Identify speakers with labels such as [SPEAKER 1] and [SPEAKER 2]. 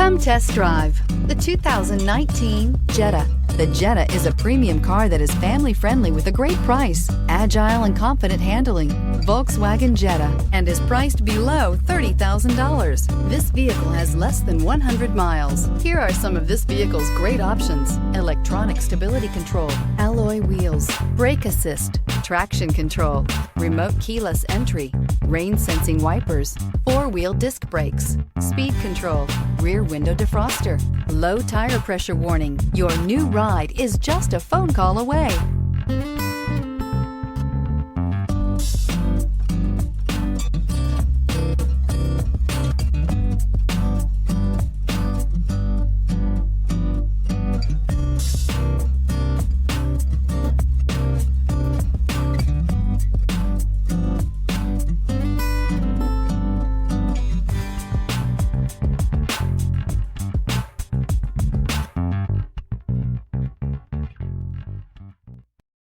[SPEAKER 1] Come test drive the 2019 Jetta. The Jetta is a premium car that is family-friendly with a great price, agile and confident handling. Volkswagen Jetta, and is priced below $30,000. This vehicle has less than 100 miles. Here are some of this vehicle's great options: electronic stability control, alloy wheels, brake assist, traction control, remote keyless entry, rain sensing wipers, four-wheel disc brakes, speed control, rear window defroster, low tire pressure warning. Your new ride is just a phone call away.